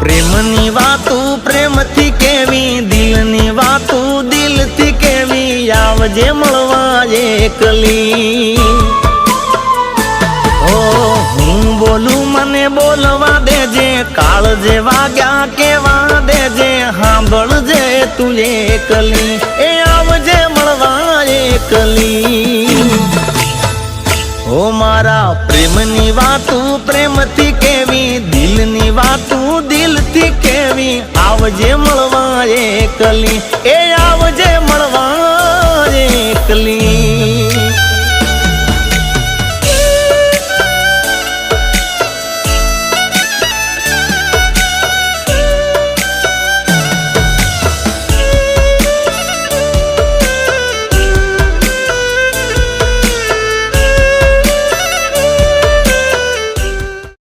પ્રેમની વાતું પ્રેમથી કેવી, દિલની વાતું દિલથી કેવી, આવજે મળવા એકલી. ઓ હું બોલું મને બોલવા દેજે, કાળ જે વાગ્યા કેવા દેજે, સાંભળજે તું એકલી, એ આવજે મળવા એકલી. ઓ મારા પ્રેમની વાતું પ્રેમથી કેવી, દિલની વાતું દિલથી કેવી, આવજે મળવા એકલી, એ આવજે